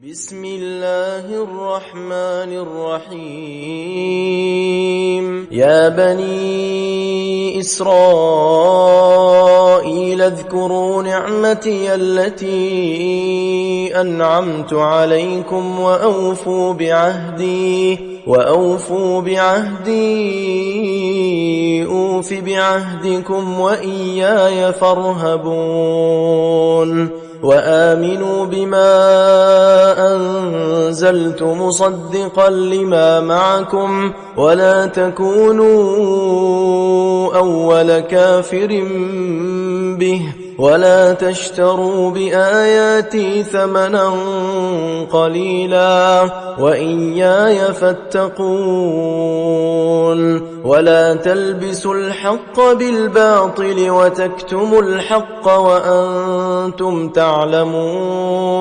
بسم الله الرحمن الرحيم يا بني إسرائيل اذكروا نعمتي التي أنعمت عليكم وأوفوا بعهدي أوف بعهدكم وإياي فارهبون وآمنوا بما أنزلت مصدقا لما معكم ولا تكونوا أول كافر به ولا تشتروا بآياتي ثمنا قليلا وإياي فاتقون ولا تلبسوا الحق بالباطل وتكتموا الحق وأنتم تعلمون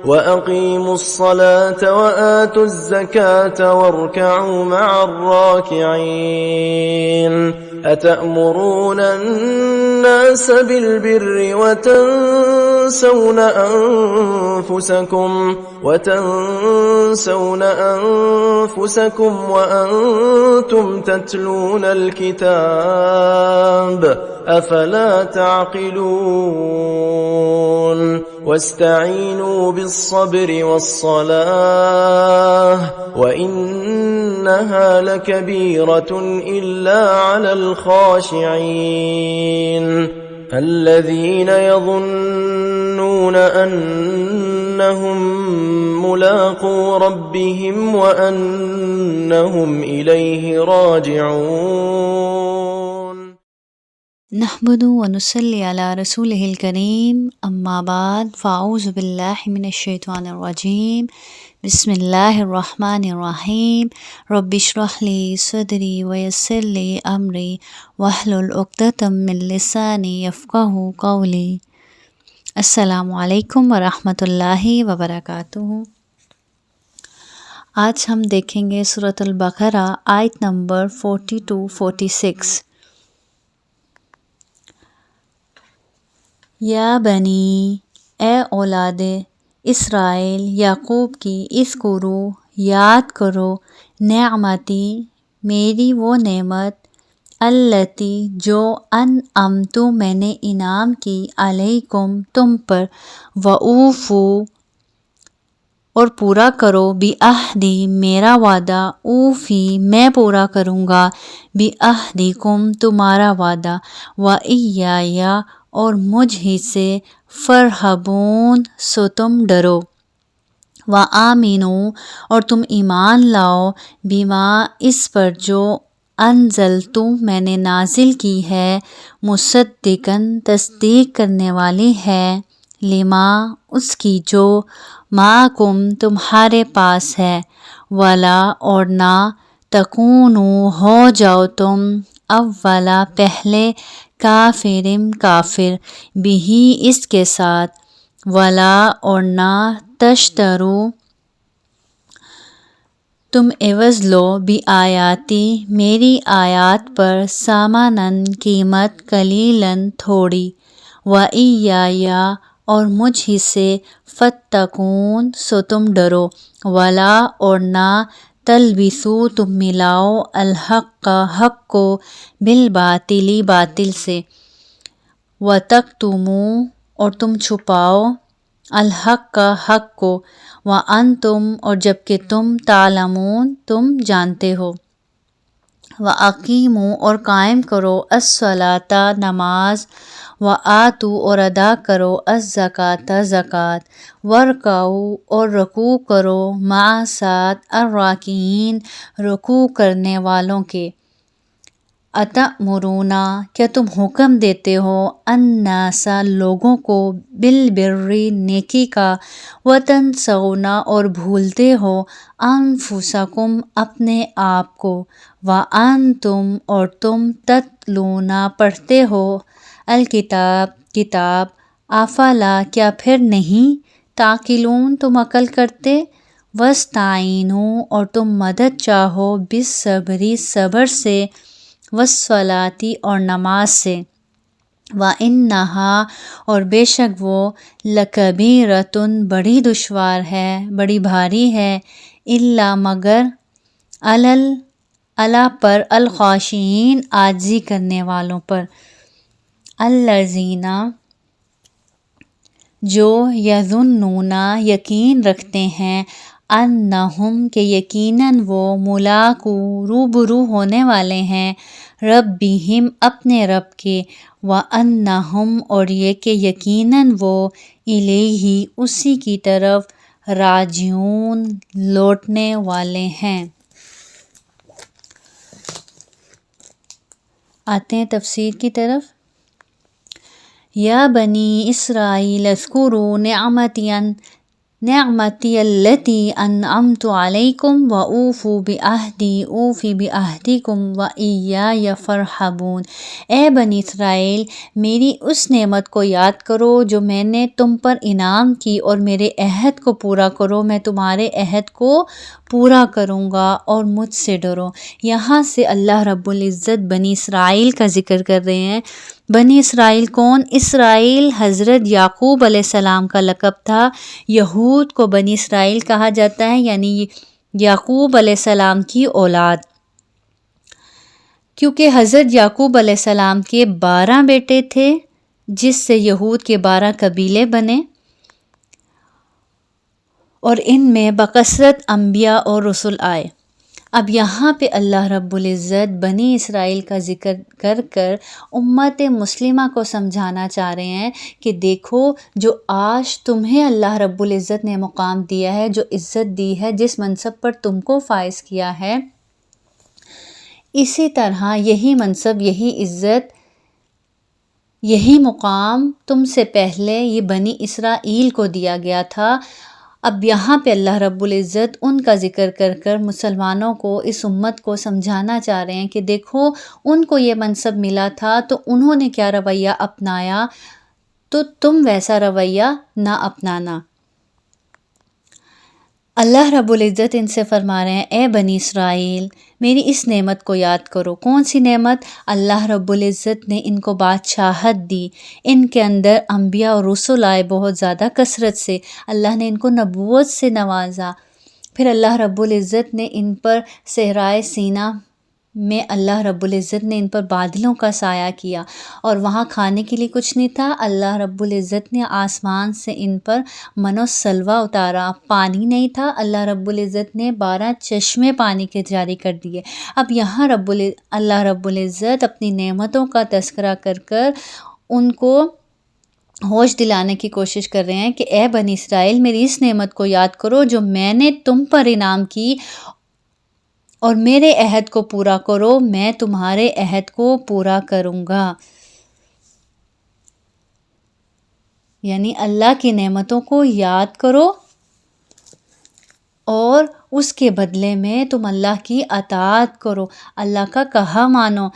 وأقيموا الصلاة وآتوا الزكاة واركعوا مع الراكعين أتأمرون الناس بالبر وتنسون أنفسكم وأنتم تتلون الكتاب أفلا تعقلون واستعينوا بالصبر والصلاة وإنها لكبيرة إلا على الخاشعين الذين يظنون أنهم ملاقو ربهم وأنهم إليه راجعون نحمد ونصلي على رسوله الكريم أما بعد فأعوذ بالله من الشيطان الرجيم بسم الله الرحمن الرحيم رب اشرح لي صدري ويسر لي أمري واحلل عقدة من لساني يفقهوا قولي السلام علیکم ورحمۃ اللہ وبرکاتہ۔ آج ہم دیکھیں گے سورۃ البقرہ آیت نمبر 42-46۔ یا بنی، اے اولاد اسرائیل یعقوب کی، اذکرو یاد کرو، نعمتی میری وہ نعمت، التی جو انعمت میں نے انعام کی، علیکم تم پر، وأوفو اور پورا کرو، بعہدی میرا وعدہ، اوفی میں پورا کروں گا، بعہدکم تمہارا وعدہ، وإیایا اور مجھ ہی سے، فرحبون سو تم ڈرو، وآمنو اور تم ایمان لاؤ، بما اس پر جو انزلتو میں نے نازل کی ہے، مصدقاً تصدیق کرنے والی ہے، لما اس کی جو معکم تمہارے پاس ہے، ولا اور نہ تکونو ہو جاؤ تم، اولا پہلے، کافرم کافر، بہی اس کے ساتھ، ولا اور نہ تشترو تم عوض لو، بآیاتی میری آیات پر، ثمناً قیمت، قلیلاً تھوڑی، وإیایا اور مجھ ہی سے، فاتقون سو تم ڈرو، ولا اور نہ تلبسو تم ملاؤ، الحق حق کو، بالباطل باطل سے، وتکتمو اور تم چھپاؤ، الحق حق کو، وانتم اور جبکہ تم، تعلمون تم جانتے ہو، وأقیموا اور قائم کرو، الصلاۃ نماز، وآتوا اور ادا کرو، الزکوٰۃ زکوٰۃ، وارکعوا اور رکوع کرو، مع ساتھ، الراکعین رکوع کرنے والوں کے، اتأمرون کیا تم حکم دیتے ہو، الناس لوگوں کو، بالبر نیکی کا، وتنسون اور بھولتے ہو، انفسکم اپنے آپ کو، وانتم اور تم، تتلون پڑھتے ہو، الکتاب کتاب، افلا کیا پھر نہیں، تعقلون تم عقل کرتے، واستعینوا اور تم مدد چاہو، بالصبر صبر سے، والصلاۃ اور نماز سے، وَإِنَّهَا اور بے شک وہ لَكَبِيرَةٌ بڑی دشوار ہے، بڑی بھاری ہے، الا مگر اللہ پر الخاشعین عاجزی کرنے والوں پر، الذین جو یظنون یقین رکھتے ہیں، انہم کہ یقیناً وہ ملاقو روبرو ہونے والے ہیں، ربہم اپنے رب کے، وانہم اور یہ کہ یقیناً وہ الیہ اسی کی طرف راجعون لوٹنے والے ہیں۔ آتے ہیں تفسیر کی طرف۔ یا بنی اسرائیل اذکروا نعمتی التی انعمت علیکم واوفوا بعہدی اوفی بعہدکم وایای فارہبون۔ اے بنی اسرائیل، میری اس نعمت کو یاد کرو جو میں نے تم پر انعام کی، اور میرے عہد کو پورا کرو، میں تمہارے عہد کو پورا کروں گا، اور مجھ سے ڈرو۔ یہاں سے اللہ رب العزت بنی اسرائیل کا ذکر کر رہے ہیں۔ بنی اسرائیل کون؟ اسرائیل حضرت یعقوب علیہ السلام کا لقب تھا۔ یہود کو بنی اسرائیل کہا جاتا ہے، یعنی یعقوب علیہ السلام کی اولاد، کیونکہ حضرت یعقوب علیہ السلام کے 12 بیٹے تھے، جس سے یہود کے 12 قبیلے بنے، اور ان میں بکثرت انبیاء اور رسل آئے۔ اب یہاں پہ اللہ رب العزت بنی اسرائیل کا ذکر کر کر امت مسلمہ کو سمجھانا چاہ رہے ہیں کہ دیکھو، جو آج تمہیں اللہ رب العزت نے مقام دیا ہے، جو عزت دی ہے، جس منصب پر تم کو فائز کیا ہے، اسی طرح یہی منصب، یہی عزت، یہی مقام تم سے پہلے یہ بنی اسرائیل کو دیا گیا تھا۔ اب یہاں پہ اللہ رب العزت ان کا ذکر کر کر مسلمانوں کو، اس امت کو سمجھانا چاہ رہے ہیں کہ دیکھو، ان کو یہ منصب ملا تھا تو انہوں نے کیا رویہ اپنایا، تو تم ویسا رویہ نہ اپنانا۔ اللہ رب العزت ان سے فرما رہے ہیں، اے بنی اسرائیل، میری اس نعمت کو یاد کرو۔ کون سی نعمت؟ اللہ رب العزت نے ان کو بادشاہت دی، ان کے اندر انبیاء اور رسل آئے بہت زیادہ کثرت سے، اللہ نے ان کو نبوت سے نوازا، پھر اللہ رب العزت نے ان پر صحرائے سینا میں اللہ رب العزت نے ان پر بادلوں کا سایہ کیا، اور وہاں کھانے کے لیے کچھ نہیں تھا، اللہ رب العزت نے آسمان سے ان پر من و سلویٰ اتارا۔ پانی نہیں تھا، اللہ رب العزت نے 12 چشمے پانی کے جاری کر دیے۔ اب یہاں اللہ رب العزت اپنی نعمتوں کا تذکرہ کر کر ان کو ہوش دلانے کی کوشش کر رہے ہیں کہ اے بنی اسرائیل، میری اس نعمت کو یاد کرو جو میں نے تم پر انعام کی، اور میرے عہد کو پورا کرو، میں تمہارے عہد کو پورا کروں گا۔ یعنی اللہ کی نعمتوں کو یاد کرو، اور اس کے بدلے میں تم اللہ کی اطاعت کرو، اللہ کا کہا مانو۔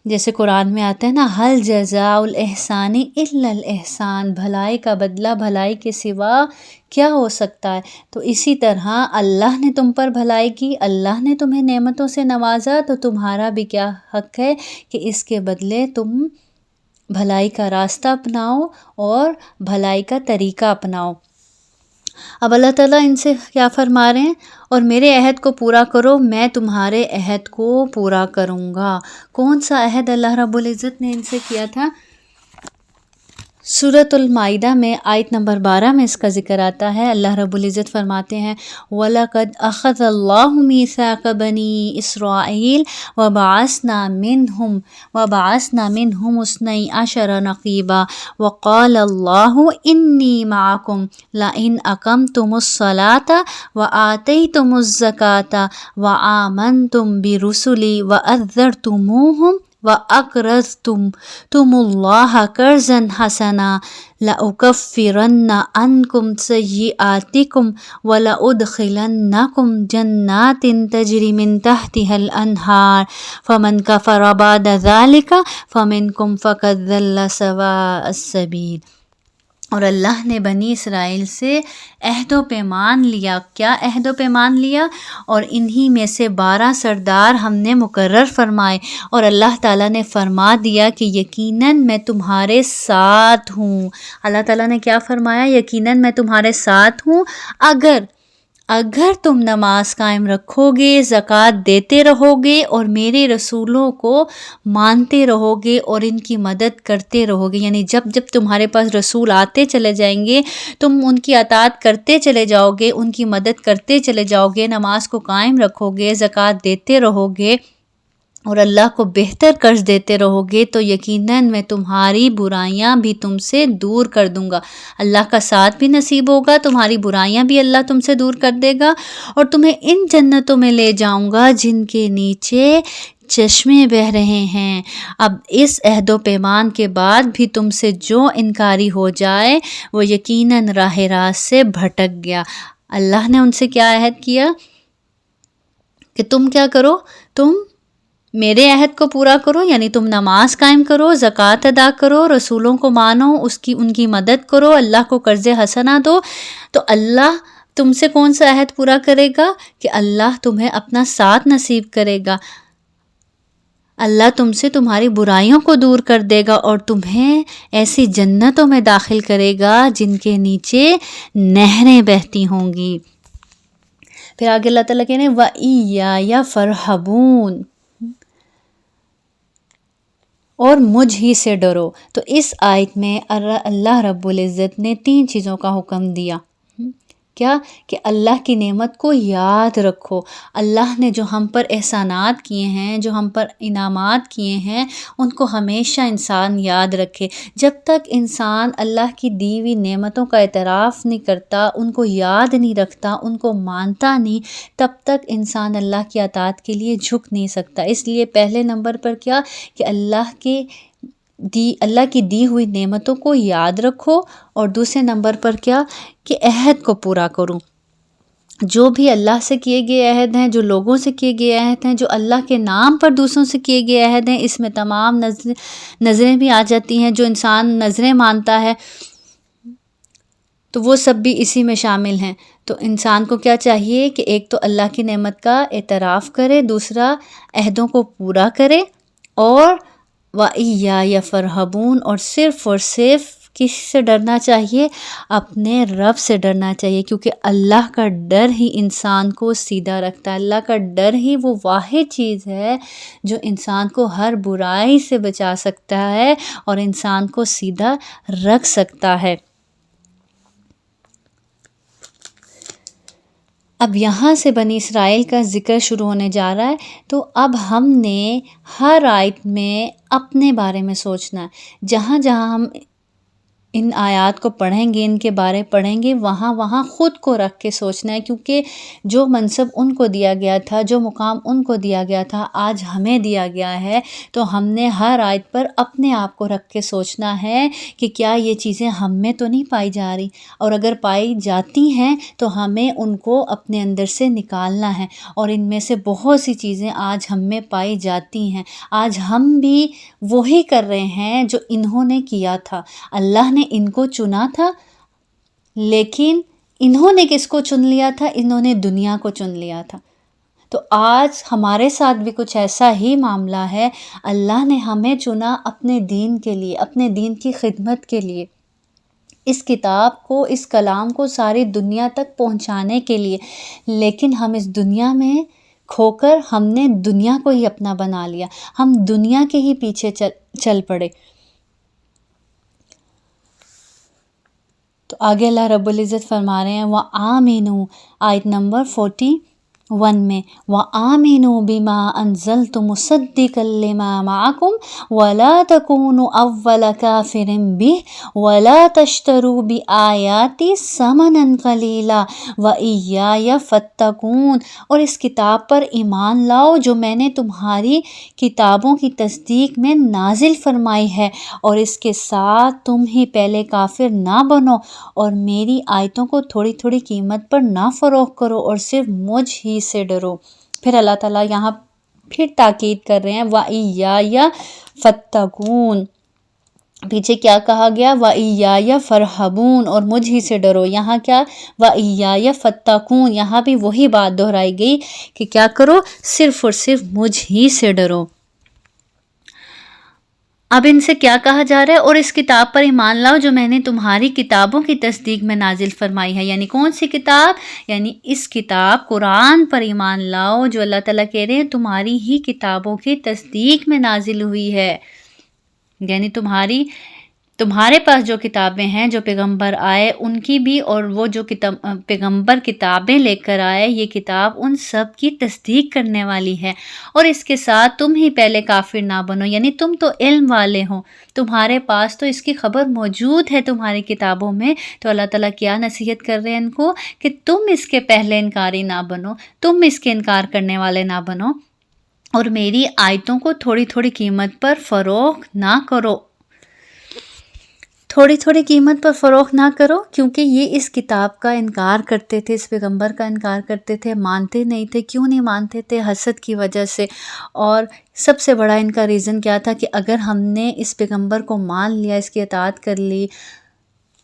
جیسے قرآن میں آتا ہے نا، هل جزاء الاحسان الا الاحسان، بھلائی کا بدلہ بھلائی کے سوا کیا ہو سکتا ہے؟ تو اسی طرح اللہ نے تم پر بھلائی کی، اللہ نے تمہیں نعمتوں سے نوازا، تو تمہارا بھی کیا حق ہے کہ اس کے بدلے تم بھلائی کا راستہ اپناؤ اور بھلائی کا طریقہ اپناؤ۔ اب اللہ تعالیٰ ان سے کیا فرما رہے ہیں؟ اور میرے عہد کو پورا کرو، میں تمہارے عہد کو پورا کروں گا۔ کون سا عہد اللہ رب العزت نے ان سے کیا تھا؟ سورۃ المائدہ میں آیت نمبر 12 میں اس کا ذکر آتا ہے۔ اللہ رب العزت فرماتے ہیں، وَلَقَدْ أَخَذَ اللَّهُ مِيثَاقَ بَنِي إِسْرَائِيلَ وَبَعَثْنَا مِنْهُمُ اثْنَيْ عَشَرَ نَقِيبًا وَقَالَ اللَّهُ إِنِّي مَعَكُمْ لَئِنْ أَقَمْتُمُ الصَّلَاةَ وَآتَيْتُمُ الزَّكَاةَ وَآمَنْتُمْ بِرُسُلِي وَأَذَّرْتُمُوهُمْ وَأَقْرَضْتُمُ اللَّهَ قَرْضًا حَسَنًا لَأُكَفِّرَنَّ عَنْكُمْ سَيِّئَاتِكُمْ وَلَأُدْخِلَنَّكُمْ جَنَّاتٍ تَجْرِي مِنْ تَحْتِهَا الْأَنْهَارُ فَمَنْ كَفَرَ بَعْدَ ذَلِكَ فَمِنْكُمْ فَقَدْ ضَلَّ سَوَاءَ السَّبِيلِ۔ اور اللہ نے بنی اسرائیل سے عہد و پیمان لیا. کیا عہد و پیمان لیا؟ اور انہی میں سے 12 سردار ہم نے مقرر فرمائے، اور اللہ تعالیٰ نے فرما دیا کہ یقیناً میں تمہارے ساتھ ہوں. اللہ تعالیٰ نے کیا فرمایا؟ یقیناً میں تمہارے ساتھ ہوں، اگر تم نماز قائم رکھو گے، زکوٰۃ دیتے رہو گے، اور میرے رسولوں کو مانتے رہو گے اور ان کی مدد کرتے رہو گے. یعنی جب جب تمہارے پاس رسول آتے چلے جائیں گے، تم ان کی اطاعت کرتے چلے جاؤ گے، ان کی مدد کرتے چلے جاؤ گے، نماز کو قائم رکھو گے، زکوٰۃ دیتے رہو گے، اور اللہ کو بہتر قرض دیتے رہو گے، تو یقیناً میں تمہاری برائیاں بھی تم سے دور کر دوں گا. اللہ کا ساتھ بھی نصیب ہوگا، تمہاری برائیاں بھی اللہ تم سے دور کر دے گا، اور تمہیں ان جنتوں میں لے جاؤں گا جن کے نیچے چشمے بہہ رہے ہیں. اب اس عہد و پیمان کے بعد بھی تم سے جو انکاری ہو جائے وہ یقیناً راہ راست سے بھٹک گیا. اللہ نے ان سے کیا عہد کیا کہ تم کیا کرو؟ تم میرے عہد کو پورا کرو، یعنی تم نماز قائم کرو، زکوٰۃ ادا کرو، رسولوں کو مانو، ان کی مدد کرو، اللہ کو قرض حسنہ دو. تو اللہ تم سے کون سا عہد پورا کرے گا؟ کہ اللہ تمہیں اپنا ساتھ نصیب کرے گا، اللہ تم سے تمہاری برائیوں کو دور کر دے گا، اور تمہیں ایسی جنتوں میں داخل کرے گا جن کے نیچے نہریں بہتی ہوں گی. پھر آگے اللہ تعالیٰ کہنے وَإِيَّايَ فَارْهَبُونَ، اور مجھ ہی سے ڈرو. تو اس آیت میں اللہ رب العزت نے 3 چیزوں کا حکم دیا. کیا؟ کہ اللہ کی نعمت کو یاد رکھو. اللہ نے جو ہم پر احسانات کیے ہیں، جو ہم پر انعامات کیے ہیں، ان کو ہمیشہ انسان یاد رکھے. جب تک انسان اللہ کی دی ہوئی نعمتوں کا اعتراف نہیں کرتا، ان کو یاد نہیں رکھتا، ان کو مانتا نہیں، تب تک انسان اللہ کی اطاعت کے لیے جھک نہیں سکتا. اس لیے پہلے نمبر پر کیا؟ کہ اللہ کی دی ہوئی نعمتوں کو یاد رکھو، اور دوسرے نمبر پر کیا؟ کہ عہد کو پورا کروں. جو بھی اللہ سے کیے گئے عہد ہیں، جو لوگوں سے کیے گئے عہد ہیں، جو اللہ کے نام پر دوسروں سے کیے گئے عہد ہیں، اس میں تمام نظریں بھی آ جاتی ہیں. جو انسان نظریں مانتا ہے تو وہ سب بھی اسی میں شامل ہیں. تو انسان کو کیا چاہیے کہ ایک تو اللہ کی نعمت کا اعتراف کرے، دوسرا عہدوں کو پورا کرے، اور وَإِيَّايَ فَارْهَبُونَ، اور صرف کس سے ڈرنا چاہیے؟ اپنے رب سے ڈرنا چاہیے، کیونکہ اللہ کا ڈر ہی انسان کو سیدھا رکھتا ہے. اللہ کا ڈر ہی وہ واحد چیز ہے جو انسان کو ہر برائی سے بچا سکتا ہے اور انسان کو سیدھا رکھ سکتا ہے. اب یہاں سے بنی اسرائیل کا ذکر شروع ہونے جا رہا ہے. تو اب ہم نے ہر آیت میں اپنے بارے میں سوچنا ہے. جہاں جہاں ہم ان آیات کو پڑھیں گے، ان کے بارے پڑھیں گے، وہاں خود کو رکھ کے سوچنا ہے، کیونکہ جو منصب ان کو دیا گیا تھا، جو مقام ان کو دیا گیا تھا، آج ہمیں دیا گیا ہے. تو ہم نے ہر آیت پر اپنے آپ کو رکھ کے سوچنا ہے کہ کیا یہ چیزیں ہم میں تو نہیں پائی جا رہی، اور اگر پائی جاتی ہیں تو ہمیں ان کو اپنے اندر سے نکالنا ہے. اور ان میں سے بہت سی چیزیں آج ہم میں پائی جاتی ہیں. آج ہم بھی وہی کر رہے ہیں جو انہوں نے کیا تھا. اللہ نے ان کو چنا تھا، لیکن انہوں نے کس کو چن لیا تھا؟ انہوں نے دنیا کو چن لیا تھا. تو آج ہمارے ساتھ بھی کچھ ایسا ہی معاملہ ہے. اللہ نے ہمیں چنا اپنے دین کے لیے، اپنے دین کی خدمت کے لیے، اس کتاب کو، اس کلام کو ساری دنیا تک پہنچانے کے لیے. لیکن ہم اس دنیا میں کھو کر ہم نے دنیا کو ہی اپنا بنا لیا، ہم دنیا کے ہی پیچھے چل پڑے. تو آگے اللہ رب العزت فرما رہے ہیں وَآمِنُوا، آیت نمبر 41 میں، وَآمِنُوا بِمَا أَنزَلْتُ مُصَدِّقًا لِمَا مَعَكُمْ وَلَا تَكُونُوا أَوَّلَ كَافِرٍ بِهِ وَلَا تَشْتَرُوا بِآيَاتِي ثَمَنًا قَلِيلًا وَإِيَّايَ فَاتَّقُونِ. اور اس کتاب پر ایمان لاؤ جو میں نے تمہاری کتابوں کی تصدیق میں نازل فرمائی ہے، اور اس کے ساتھ تم ہی پہلے کافر نہ بنو، اور میری آیتوں کو تھوڑی تھوڑی قیمت پر نہ فروخت کرو، اور صرف مجھ ہی سے ڈرو. پھر اللہ تعالیٰ یہاں پھر تاکید کر رہے ہیں وَإِيَّايَ فَاتَّقُونِ. پیچھے کیا کہا گیا؟ وَإِيَّايَ فَارْهَبُونَ، اور مجھ ہی سے ڈرو۔ یہاں کیا؟ وَإِيَّايَ فَاتَّقُونَ، یہاں بھی وہی بات دہرائی گئی کہ کیا کرو؟ صرف اور صرف مجھ ہی سے ڈرو۔ اب ان سے کیا کہا جا رہا ہے؟ اور اس کتاب پر ایمان لاؤ جو میں نے تمہاری کتابوں کی تصدیق میں نازل فرمائی ہے۔ یعنی کون سی کتاب؟ یعنی اس کتاب قرآن پر ایمان لاؤ جو اللہ تعالیٰ کہہ رہے ہیں تمہاری ہی کتابوں کی تصدیق میں نازل ہوئی ہے۔ یعنی تمہارے پاس جو کتابیں ہیں، جو پیغمبر آئے ان کی بھی، اور وہ جو پیغمبر کتابیں لے کر آئے، یہ کتاب ان سب کی تصدیق کرنے والی ہے۔ اور اس کے ساتھ تم ہی پہلے کافر نہ بنو، یعنی تم تو علم والے ہو، تمہارے پاس تو اس کی خبر موجود ہے تمہاری کتابوں میں، تو اللہ تعالیٰ کیا نصیحت کر رہے ہیں ان کو کہ تم اس کے پہلے انکاری نہ بنو، تم اس کے انکار کرنے والے نہ بنو، اور میری آیتوں کو تھوڑی تھوڑی قیمت پر فروخت نہ کرو۔ تھوڑی تھوڑی قیمت پر فروخت نہ کرو، کیونکہ یہ اس کتاب کا انکار کرتے تھے، اس پیغمبر کا انکار کرتے تھے، مانتے نہیں تھے۔ کیوں نہیں مانتے تھے؟ حسد کی وجہ سے۔ اور سب سے بڑا ان کا ریزن کیا تھا کہ اگر ہم نے اس پیغمبر کو مان لیا، اس کی اطاعت کر لی،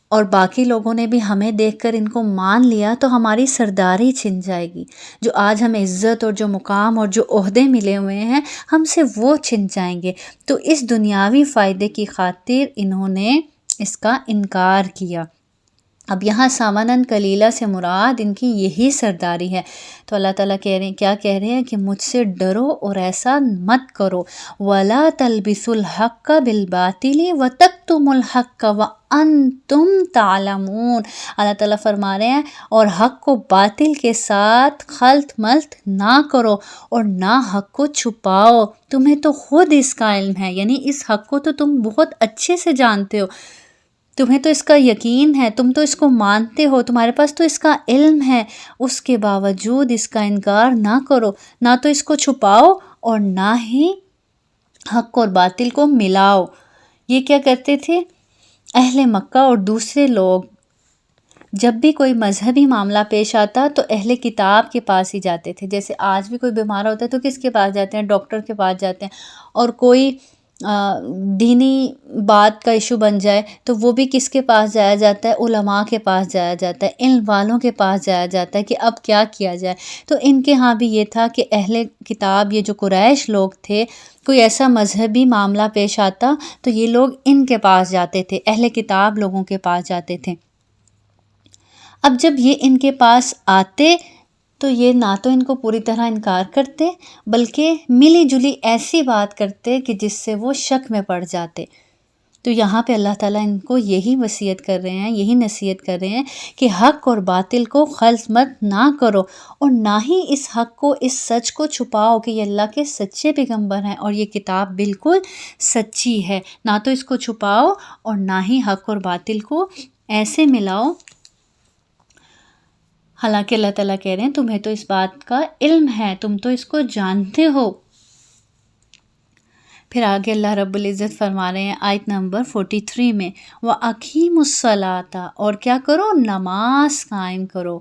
اور باقی لوگوں نے بھی ہمیں دیکھ کر ان کو مان لیا، تو ہماری سرداری چھن جائے گی۔ جو آج ہمیں عزت اور جو مقام اور جو عہدے ملے ہوئے ہیں، ہم سے وہ چھن جائیں گے۔ تو اس دنیاوی فائدے کی خاطر انہوں نے اس کا انکار کیا۔ اب یہاں سامناً قلیلہ سے مراد ان کی یہی سرداری ہے۔ تو اللہ تعالیٰ کیا کہہ رہے ہیں کہ مجھ سے ڈرو اور ایسا مت کرو۔ وَلَا تَلْبِسُوا الْحَقَّ بِالْبَاطِلِ وَتَكْتُمُوا الْحَقَّ وَأَنْتُمْ تَعْلَمُونَ۔ اللہ تعالیٰ فرما رہے ہیں اور حق کو باطل کے ساتھ خلط ملط نہ کرو اور نہ حق کو چھپاؤ، تمہیں تو خود اس کا علم ہے۔ یعنی اس حق کو تو تم بہت اچھے سے جانتے ہو، تمہیں تو اس کا یقین ہے، تم تو اس کو مانتے ہو، تمہارے پاس تو اس کا علم ہے، اس کے باوجود اس کا انکار نہ کرو، نہ تو اس کو چھپاؤ اور نہ ہی حق اور باطل کو ملاؤ۔ یہ کیا کرتے تھے اہل مکہ اور دوسرے لوگ؟ جب بھی کوئی مذہبی معاملہ پیش آتا تو اہل کتاب کے پاس ہی جاتے تھے۔ جیسے آج بھی کوئی بیمار ہوتا ہے تو کس کے پاس جاتے ہیں؟ ڈاکٹر کے پاس جاتے ہیں۔ اور کوئی دینی بات کا ایشو بن جائے تو وہ بھی کس کے پاس جایا جاتا ہے؟ علماء کے پاس جایا جاتا ہے، علم والوں کے پاس جایا جاتا ہے کہ اب کیا کیا جائے۔ تو ان کے ہاں بھی یہ تھا کہ اہل کتاب، یہ جو قریش لوگ تھے، کوئی ایسا مذہبی معاملہ پیش آتا تو یہ لوگ ان کے پاس جاتے تھے، اہل کتاب لوگوں کے پاس جاتے تھے۔ اب جب یہ ان کے پاس آتے تو یہ نہ تو ان کو پوری طرح انکار کرتے، بلکہ ملی جلی ایسی بات کرتے کہ جس سے وہ شک میں پڑ جاتے۔ تو یہاں پہ اللہ تعالیٰ ان کو یہی وصیت کر رہے ہیں، یہی نصیحت کر رہے ہیں کہ حق اور باطل کو خلط مت نہ کرو، اور نہ ہی اس حق کو، اس سچ کو چھپاؤ کہ یہ اللہ کے سچے پیغمبر ہیں اور یہ کتاب بالکل سچی ہے۔ نہ تو اس کو چھپاؤ اور نہ ہی حق اور باطل کو ایسے ملاؤ۔ حالانکہ اللہ تعالیٰ کہہ رہے ہیں تمہیں تو اس بات کا علم ہے، تم تو اس کو جانتے ہو۔ پھر آگے اللہ رب العزت فرما رہے ہیں آیت نمبر 43 میں، وَأَقِیمُوا الصَّلَاةَ، اور کیا کرو؟ نماز قائم کرو،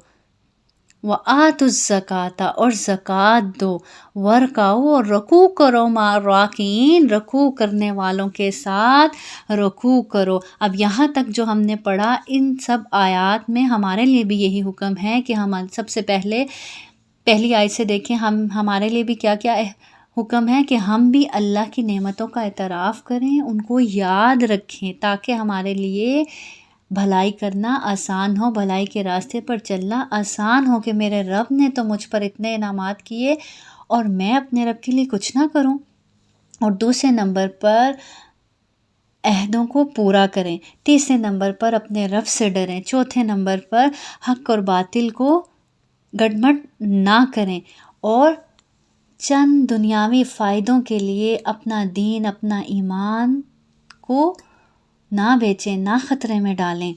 وَآتُوا الزَّکَاةَ، اور زکوٰۃ دو، وَارْکَعُوا، اور رکوع کرو، مع الراکعین، رکوع کرنے والوں کے ساتھ رکوع کرو۔ اب یہاں تک جو ہم نے پڑھا، ان سب آیات میں ہمارے لیے بھی یہی حکم ہے کہ ہم سب سے پہلی آیت سے دیکھیں، ہمارے لیے بھی کیا کیا حکم ہے کہ ہم بھی اللہ کی نعمتوں کا اعتراف کریں، ان کو یاد رکھیں، تاکہ ہمارے لیے بھلائی کرنا آسان ہو، بھلائی کے راستے پر چلنا آسان ہو، کہ میرے رب نے تو مجھ پر اتنے انعامات کیے اور میں اپنے رب کے لیے کچھ نہ کروں۔ اور دوسرے نمبر پر عہدوں کو پورا کریں، تیسرے نمبر پر اپنے رب سے ڈریں، چوتھے نمبر پر حق اور باطل کو گڈمٹ نہ کریں، اور چند دنیاوی فائدوں کے لیے اپنا دین، اپنا ایمان کو نہ بیچیں، نہ خطرے میں ڈالیں۔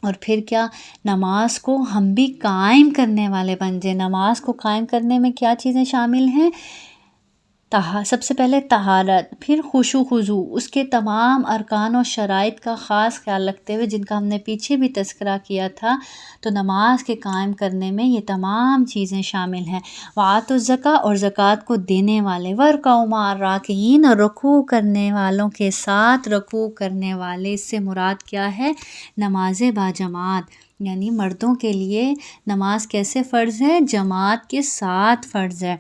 اور پھر کیا؟ نماز کو ہم بھی قائم کرنے والے بن جائیں۔ نماز کو قائم کرنے میں کیا چیزیں شامل ہیں؟ سب سے پہلے طہارت، پھر خشوع خضوع، اس کے تمام ارکان و شرائط کا خاص خیال رکھتے ہوئے، جن کا ہم نے پیچھے بھی تذکرہ کیا تھا، تو نماز کے قائم کرنے میں یہ تمام چیزیں شامل ہیں۔ وآتوا الزکوٰۃ، اور زکوٰۃ کو دینے والے، وارکعوا مع الراکعین، اور رکوع کرنے والوں کے ساتھ رکوع کرنے والے، اس سے مراد کیا ہے؟ نماز باجماعت، یعنی مردوں کے لیے نماز کیسے فرض ہے؟ جماعت کے ساتھ فرض ہے،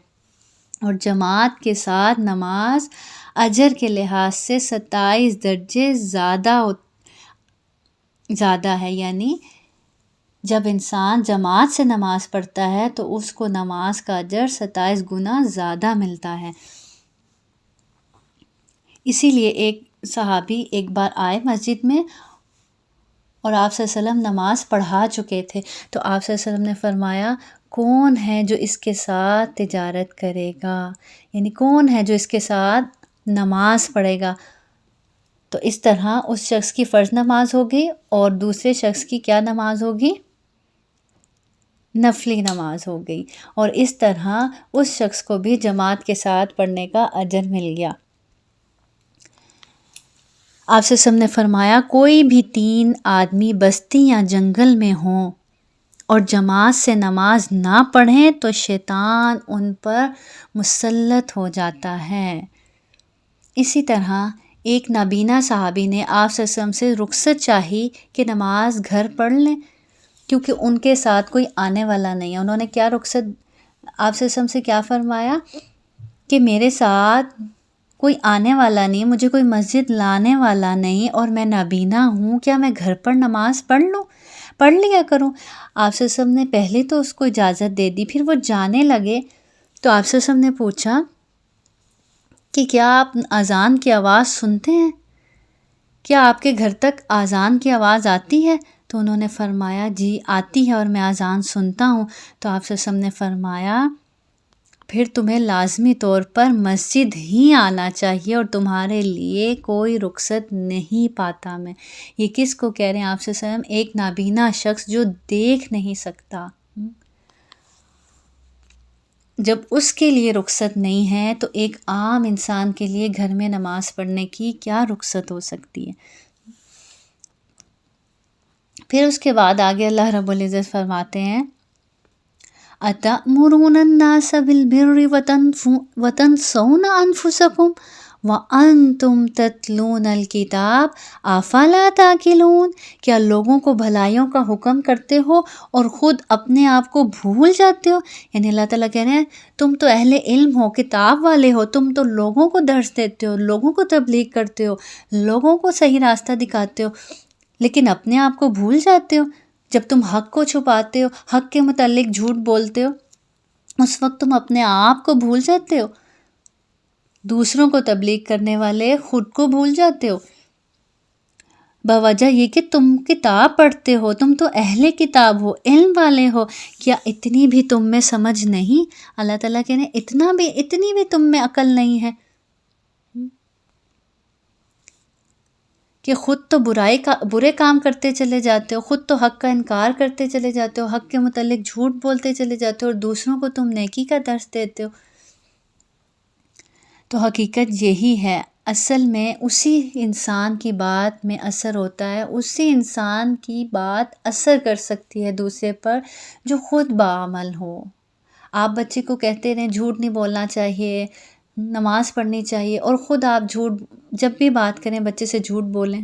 اور جماعت کے ساتھ نماز اجر کے لحاظ سے 27 درجے زیادہ ہے، یعنی جب انسان جماعت سے نماز پڑھتا ہے تو اس کو نماز کا اجر 27 گنا زیادہ ملتا ہے۔ اسی لیے ایک صحابی ایک بار آئے مسجد میں، اور آپ صلی اللہ علیہ وسلم نماز پڑھا چکے تھے، تو آپ صلی اللہ علیہ وسلم نے فرمایا کون ہے جو اس کے ساتھ تجارت کرے گا، یعنی کون ہے جو اس کے ساتھ نماز پڑھے گا۔ تو اس طرح اس شخص کی فرض نماز ہوگی اور دوسرے شخص کی کیا نماز ہوگی؟ نفلی نماز ہو گئی، اور اس طرح اس شخص کو بھی جماعت کے ساتھ پڑھنے کا اجر مل گیا۔ آپ سے سب نے فرمایا کوئی بھی 3 آدمی بستی یا جنگل میں ہوں اور جماعت سے نماز نہ پڑھیں تو شیطان ان پر مسلط ہو جاتا ہے۔ اسی طرح ایک نابینا صحابی نے آپ صلی اللہ علیہ وسلم سے رخصت چاہی کہ نماز گھر پڑھ لیں، کیونکہ ان کے ساتھ کوئی آنے والا نہیں ہے۔ انہوں نے کیا رخصت آپ صلی اللہ علیہ وسلم سے کیا فرمایا کہ میرے ساتھ کوئی آنے والا نہیں، مجھے کوئی مسجد لانے والا نہیں، اور میں نابینا ہوں، کیا میں گھر پر نماز پڑھ لیا کروں؟ آپ صلی اللہ علیہ وسلم نے پہلے تو اس کو اجازت دے دی، پھر وہ جانے لگے تو آپ صلی اللہ علیہ وسلم نے پوچھا کہ کیا آپ اذان کی آواز سنتے ہیں؟ کیا آپ کے گھر تک اذان کی آواز آتی ہے؟ تو انہوں نے فرمایا جی آتی ہے اور میں اذان سنتا ہوں۔ تو آپ صلی اللہ علیہ وسلم نے فرمایا پھر تمہیں لازمی طور پر مسجد ہی آنا چاہیے، اور تمہارے لیے کوئی رخصت نہیں پاتا میں۔ یہ کس کو کہہ رہے ہیں آپ صلی اللہ علیہ وسلم؟ ایک نابینا شخص جو دیکھ نہیں سکتا، جب اس کے لیے رخصت نہیں ہے تو ایک عام انسان کے لیے گھر میں نماز پڑھنے کی کیا رخصت ہو سکتی ہے؟ پھر اس کے بعد آگے اللہ رب العزت فرماتے ہیں أَتَأْمُرُونَ النَّاسَ بِالْبِرِّ وَتَنْسَوْنَ أَنفُسَكُمْ وَأَنْتُمْ تَتْلُونَ الْكِتَابَ أَفَلَا تَعْقِلُونَ، کیا لوگوں کو بھلائیوں کا حکم کرتے ہو اور خود اپنے آپ کو بھول جاتے ہو؟ یعنی اللہ تعالیٰ کہہ رہے ہیں تم تو اہل علم ہو، کتاب والے ہو، تم تو لوگوں کو درس دیتے ہو، لوگوں کو تبلیغ کرتے ہو، لوگوں کو صحیح راستہ دکھاتے ہو، لیکن اپنے آپ کو بھول جاتے ہو۔ جب تم حق کو چھپاتے ہو، حق کے متعلق جھوٹ بولتے ہو، اس وقت تم اپنے آپ کو بھول جاتے ہو، دوسروں کو تبلیغ کرنے والے خود کو بھول جاتے ہو، بوجہ یہ کہ تم کتاب پڑھتے ہو، تم تو اہل کتاب ہو، علم والے ہو، کیا اتنی بھی تم میں سمجھ نہیں؟ اللہ تعالیٰ کہہ رہے ہیں اتنی بھی تم میں عقل نہیں ہے کہ خود تو برے کام کرتے چلے جاتے ہو، خود تو حق کا انکار کرتے چلے جاتے ہو، حق کے متعلق جھوٹ بولتے چلے جاتے ہو، اور دوسروں کو تم نیکی کا درس دیتے ہو۔ تو حقیقت یہی ہے، اصل میں اسی انسان کی بات میں اثر ہوتا ہے، اسی انسان کی بات اثر کر سکتی ہے دوسرے پر جو خود باعمل ہو۔ آپ بچے کو کہتے رہیں جھوٹ نہیں بولنا چاہیے، نماز پڑھنی چاہیے، اور خود آپ جب بھی بات کریں بچے سے جھوٹ بولیں،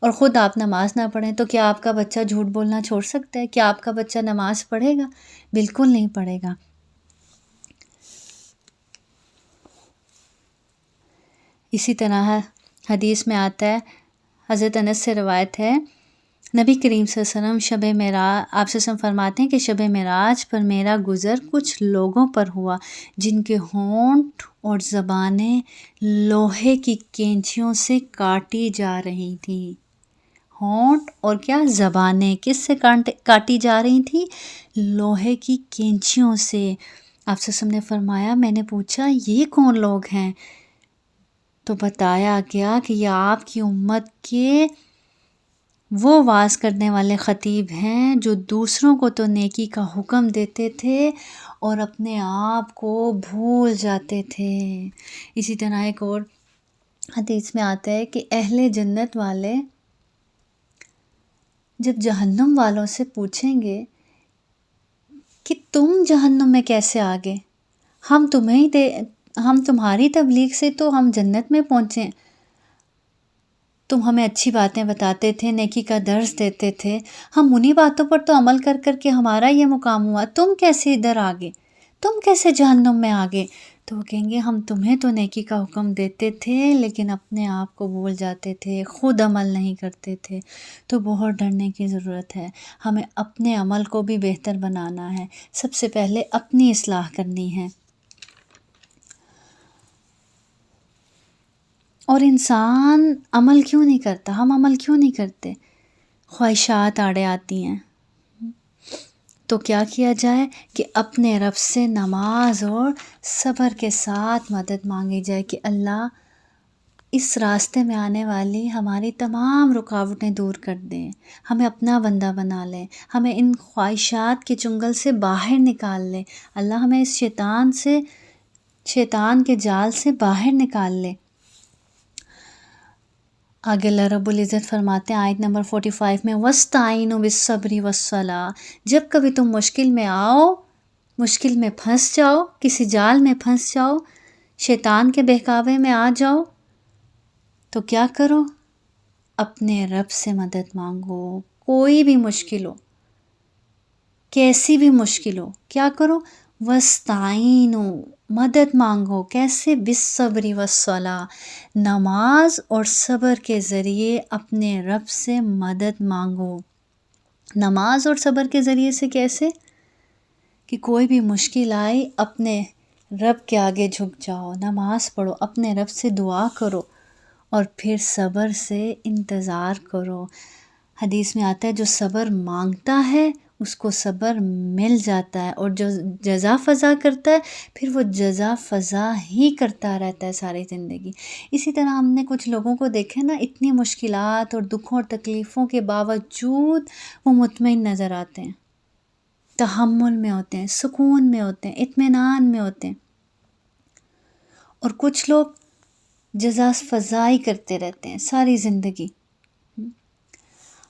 اور خود آپ نماز نہ پڑھیں، تو کیا آپ کا بچہ جھوٹ بولنا چھوڑ سکتا ہے؟ کیا آپ کا بچہ نماز پڑھے گا؟ بالکل نہیں پڑھے گا۔ اسی طرح حدیث میں آتا ہے، حضرت انس سے روایت ہے، نبی کریم صلی اللہ علیہ وسلم شب معراج، آپ سے فرماتے ہیں کہ شب معراج پر میرا گزر کچھ لوگوں پر ہوا جن کے ہونٹ اور زبانیں لوہے کی کینچیوں سے کاٹی جا رہی تھیں۔ ہونٹ اور کیا؟ زبانیں کس سے کاٹی جا رہی تھیں؟ لوہے کی کینچیوں سے۔ آپ سے نے فرمایا، میں نے پوچھا یہ کون لوگ ہیں؟ تو بتایا گیا کہ یہ آپ کی امت کے وہ واز کرنے والے خطیب ہیں جو دوسروں کو تو نیکی کا حکم دیتے تھے اور اپنے آپ کو بھول جاتے تھے۔ اسی طرح ایک اور حدیث میں آتا ہے کہ اہل جنت والے جب جہنم والوں سے پوچھیں گے کہ تم جہنم میں کیسے آ گئے، ہم تمہاری تبلیغ سے تو ہم جنت میں پہنچے، تم ہمیں اچھی باتیں بتاتے تھے، نیکی کا درس دیتے تھے، ہم انہی باتوں پر تو عمل کر کر کے ہمارا یہ مقام ہوا، تم کیسے ادھر آ گئے، تم کیسے جہنم میں آ گئے؟ تو وہ کہیں گے ہم تمہیں تو نیکی کا حکم دیتے تھے لیکن اپنے آپ کو بھول جاتے تھے، خود عمل نہیں کرتے تھے۔ تو بہت ڈرنے کی ضرورت ہے، ہمیں اپنے عمل کو بھی بہتر بنانا ہے، سب سے پہلے اپنی اصلاح کرنی ہے۔ اور انسان عمل کیوں نہیں کرتا؟ ہم عمل کیوں نہیں کرتے؟ خواہشات آڑے آتی ہیں، تو کیا کیا جائے کہ اپنے رب سے نماز اور صبر کے ساتھ مدد مانگی جائے کہ اللہ اس راستے میں آنے والی ہماری تمام رکاوٹیں دور کر دیں، ہمیں اپنا بندہ بنا لے، ہمیں ان خواہشات کے چنگل سے باہر نکال لے، اللہ ہمیں اس شیطان کے جال سے باہر نکال لے۔ آگے اللہ رب العزت فرماتے ہیں آیت نمبر 45 میں وَاسْتَعِینُوا بِالصَّبْرِ وَالصَّلَاةِ، جب کبھی تم مشکل میں آؤ، مشکل میں پھنس جاؤ، کسی جال میں پھنس جاؤ، شیطان کے بہکاوے میں آ جاؤ، تو کیا کرو؟ اپنے رب سے مدد مانگو، کوئی بھی مشکل ہو، کیسی بھی مشکل ہو، کیا کرو؟ وَاسْتَعِینُوا، مدد مانگو، کیسے؟ بِالصَّبْرِ وَالصَّلَاةِ، نماز اور صبر کے ذریعے اپنے رب سے مدد مانگو۔ نماز اور صبر کے ذریعے سے کیسے؟ کہ کوئی بھی مشکل آئی اپنے رب کے آگے جھک جاؤ، نماز پڑھو، اپنے رب سے دعا کرو اور پھر صبر سے انتظار کرو۔ حدیث میں آتا ہے جو صبر مانگتا ہے اس کو صبر مل جاتا ہے، اور جو جزا فضا کرتا ہے پھر وہ جزا فضا ہی کرتا رہتا ہے ساری زندگی۔ اسی طرح ہم نے کچھ لوگوں کو دیکھا نا، اتنی مشکلات اور دکھوں اور تکلیفوں کے باوجود وہ مطمئن نظر آتے ہیں، تحمل میں ہوتے ہیں، سکون میں ہوتے ہیں، اطمینان میں ہوتے ہیں، اور کچھ لوگ جزا فضائی کرتے رہتے ہیں ساری زندگی۔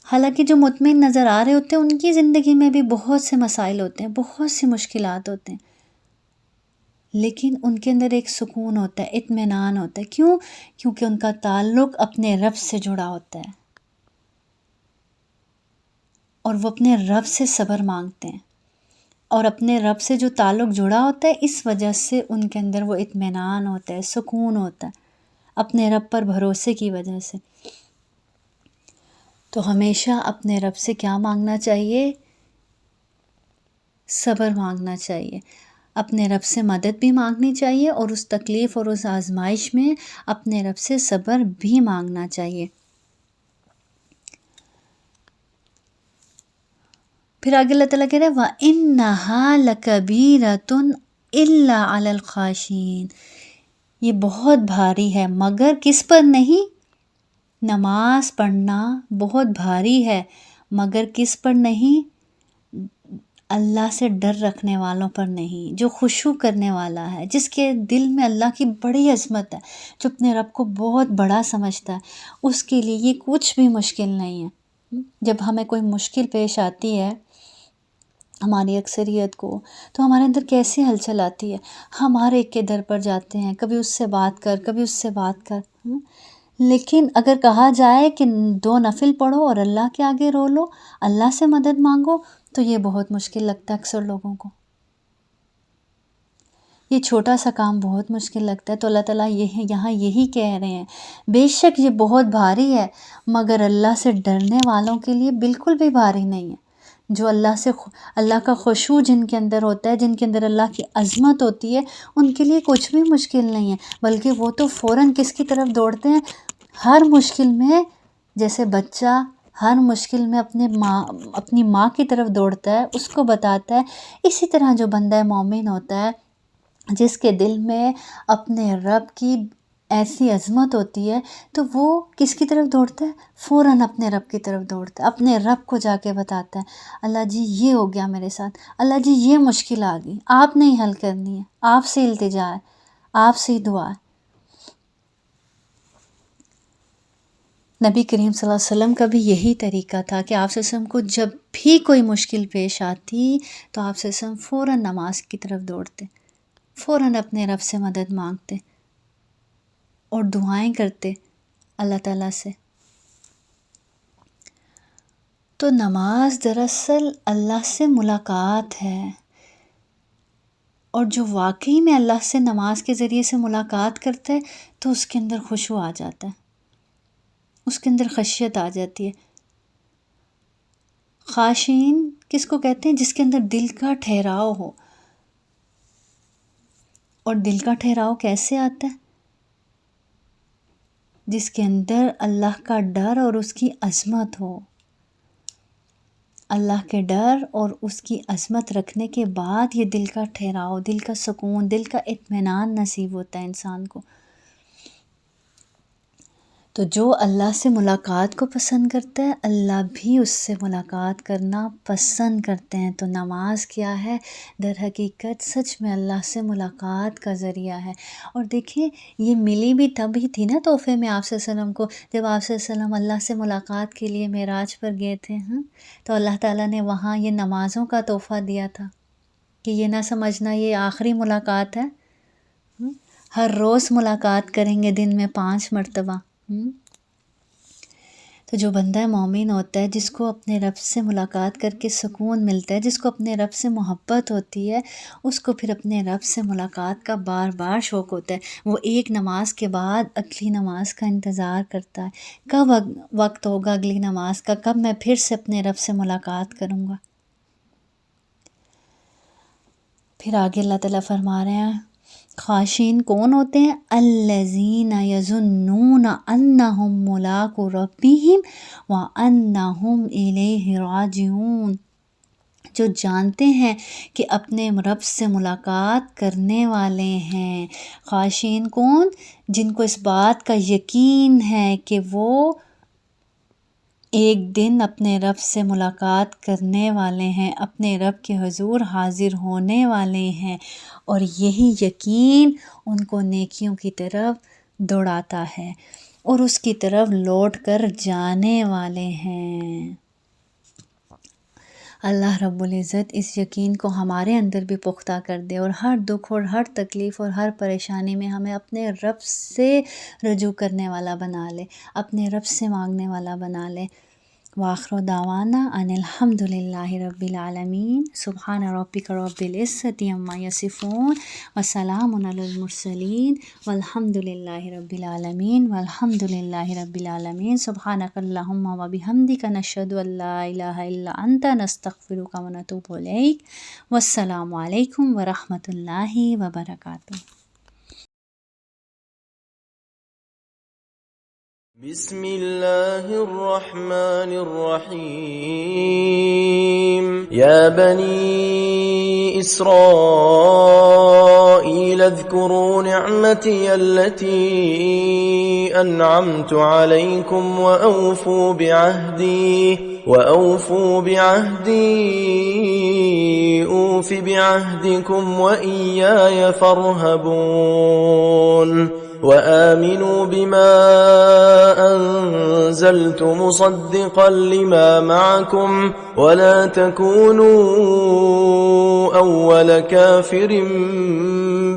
حالانکہ جو مطمئن نظر آ رہے ہوتے ہیں ان کی زندگی میں بھی بہت سے مسائل ہوتے ہیں، بہت سی مشکلات ہوتے ہیں، لیکن ان کے اندر ایک سکون ہوتا ہے، اطمینان ہوتا ہے۔ کیوں؟ کیونکہ ان کا تعلق اپنے رب سے جڑا ہوتا ہے اور وہ اپنے رب سے صبر مانگتے ہیں، اور اپنے رب سے جو تعلق جڑا ہوتا ہے اس وجہ سے ان کے اندر وہ اطمینان ہوتا ہے، سکون ہوتا ہے، اپنے رب پر بھروسے کی وجہ سے۔ تو ہمیشہ اپنے رب سے کیا مانگنا چاہیے؟ صبر مانگنا چاہیے، اپنے رب سے مدد بھی مانگنی چاہیے، اور اس تکلیف اور اس آزمائش میں اپنے رب سے صبر بھی مانگنا چاہیے۔ پھر آگے اللہ تعالیٰ کہہ رہے ہیں وَإِنَّهَا لَكَبِيرَةٌ إِلَّا عَلَى الْخَاشِعِينَ، یہ بہت بھاری ہے مگر کس پر نہیں؟ نماز پڑھنا بہت بھاری ہے مگر کس پر نہیں؟ اللہ سے ڈر رکھنے والوں پر نہیں، جو خشوع کرنے والا ہے، جس کے دل میں اللہ کی بڑی عظمت ہے، جو اپنے رب کو بہت بڑا سمجھتا ہے، اس کے لیے یہ کچھ بھی مشکل نہیں ہے۔ جب ہمیں کوئی مشکل پیش آتی ہے ہماری اکثریت کو، تو ہمارے اندر کیسی ہلچل آتی ہے، ہم ہر ایک کے در پر جاتے ہیں، کبھی اس سے بات کر، کبھی اس سے بات کر، لیکن اگر کہا جائے کہ 2 نفل پڑھو اور اللہ کے آگے رو لو، اللہ سے مدد مانگو، تو یہ بہت مشکل لگتا ہے اکثر لوگوں کو، یہ چھوٹا سا کام بہت مشکل لگتا ہے۔ تو اللہ تعالیٰ یہاں یہی کہہ رہے ہیں بے شک یہ بہت بھاری ہے مگر اللہ سے ڈرنے والوں کے لیے بالکل بھی بھاری نہیں ہے۔ جو اللہ کا خشوع جن کے اندر ہوتا ہے، جن کے اندر اللہ کی عظمت ہوتی ہے، ان کے لیے کچھ بھی مشکل نہیں ہے، بلکہ وہ تو فوراً کس کی طرف دوڑتے ہیں؟ ہر مشکل میں، جیسے بچہ ہر مشکل میں اپنی ماں کی طرف دوڑتا ہے، اس کو بتاتا ہے، اسی طرح جو بندہ مومن ہوتا ہے جس کے دل میں اپنے رب کی ایسی عظمت ہوتی ہے تو وہ کس کی طرف دوڑتا ہے؟ فوراً اپنے رب کی طرف دوڑتا ہے، اپنے رب کو جا کے بتاتا ہے اللہ جی یہ ہو گیا میرے ساتھ، اللہ جی یہ مشکل آ گئی، آپ نے ہی حل کرنی ہے، آپ سے التجا ہے، آپ سے ہی دعا ہے۔ نبی کریم صلی اللہ علیہ وسلم کا بھی یہی طریقہ تھا کہ آپ صلی اللہ علیہ وسلم کو جب بھی کوئی مشکل پیش آتی تو آپ صلی اللہ علیہ وسلم فوراً نماز کی طرف دوڑتے، فوراً اپنے رب سے مدد مانگتے اور دعائیں کرتے اللہ تعالیٰ سے۔ تو نماز دراصل اللہ سے ملاقات ہے، اور جو واقعی میں اللہ سے نماز کے ذریعے سے ملاقات کرتا ہے تو اس کے اندر خشوع آ جاتا ہے، اس کے اندر خشیت آ جاتی ہے۔ خاشعین کس کو کہتے ہیں؟ جس کے اندر دل کا ٹھہراؤ ہو۔ اور دل کا ٹھہراؤ کیسے آتا ہے؟ جس کے اندر اللہ کا ڈر اور اس کی عظمت ہو۔ اللہ کے ڈر اور اس کی عظمت رکھنے کے بعد یہ دل کا ٹھہراؤ، دل کا سکون، دل کا اطمینان نصیب ہوتا ہے انسان کو۔ تو جو اللہ سے ملاقات کو پسند کرتا ہے اللہ بھی اس سے ملاقات کرنا پسند کرتے ہیں۔ تو نماز کیا ہے؟ در حقیقت سچ میں اللہ سے ملاقات کا ذریعہ ہے۔ اور دیکھیں یہ ملی بھی تب ہی تھی نا تحفے میں آپ صلی اللہ علیہ وسلم کو، جب آپ صلی اللہ علیہ وسلم اللہ سے ملاقات کے لیے معراج پر گئے تھے، تو اللہ تعالیٰ نے وہاں یہ نمازوں کا تحفہ دیا تھا کہ یہ نہ سمجھنا یہ آخری ملاقات ہے، ہر روز ملاقات کریں گے دن میں 5 مرتبہ۔ تو جو بندہ مومن ہوتا ہے، جس کو اپنے رب سے ملاقات کر کے سکون ملتا ہے، جس کو اپنے رب سے محبت ہوتی ہے، اس کو پھر اپنے رب سے ملاقات کا بار بار شوق ہوتا ہے۔ وہ ایک نماز کے بعد اگلی نماز کا انتظار کرتا ہے، کب وقت ہوگا اگلی نماز کا، کب میں پھر سے اپنے رب سے ملاقات کروں گا۔ پھر آگے اللہ تعالیٰ فرما رہے ہیں خاشعین کون ہوتے ہیں؟ الذین یظنون انہم ملاقو ربہم وانہم الیہ راجعون، جو جانتے ہیں کہ اپنے رب سے ملاقات کرنے والے ہیں۔ خاشعین کون؟ جن کو اس بات کا یقین ہے کہ وہ ایک دن اپنے رب سے ملاقات کرنے والے ہیں، اپنے رب کے حضور حاضر ہونے والے ہیں، اور یہی یقین ان کو نیکیوں کی طرف دوڑاتا ہے اور اس کی طرف لوٹ کر جانے والے ہیں۔ اللہ رب العزت اس یقین کو ہمارے اندر بھی پختہ کر دے اور ہر دکھ اور ہر تکلیف اور ہر پریشانی میں ہمیں اپنے رب سے رجوع کرنے والا بنا لے، اپنے رب سے مانگنے والا بنا لے۔ وآخر دعوانا ان الحمد للہ رب العالمین، سبحان ربک رب العزۃ عما یصفون وسلام علی المرسلین والحمد للہ رب العالمین، والحمد للہ رب العالمین۔ سبحانک اللہم وبحمدک، نشہد ان لا الہ الا انت، نستغفرک ونتوب الیک۔ والسلام علیکم ورحمۃ اللہ وبرکاتہ۔ بسم الله الرحمن الرحيم يا بني إسرائيل اذكروا نعمتي التي أنعمت عليكم وأوفوا بعهدي أوف بعهدكم وإياي فارهبون وآمنوا بما أنزلت مصدقا لما معكم ولا تكونوا أول كافر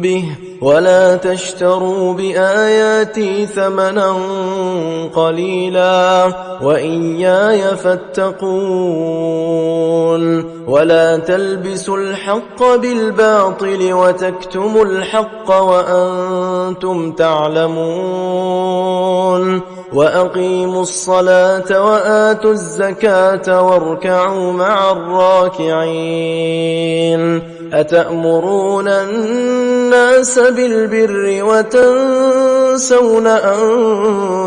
به ولا تشتروا بآياتي ثمنا قليلا وإياي فاتقون ولا تلبسوا الحق بالباطل وتكتموا الحق وأنتم تعلمون وأقيموا الصلاة وآتوا الزكاة واركعوا مع الراكعين أتأمرون الناس بالبر وتنسون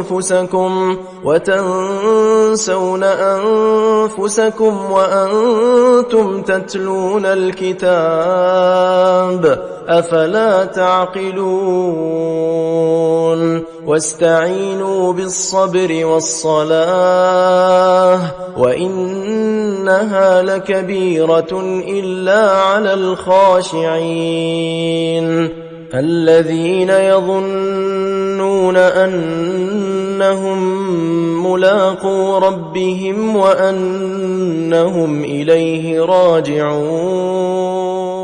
أنفسكم وأنتم تتلون الكتاب أفلا تعقلون واستعينوا بالصبر والصلاة وإنها لكبيرة إلا على الخاشعين الذين يظنون أنهم ملاقو ربهم وأنهم إليه راجعون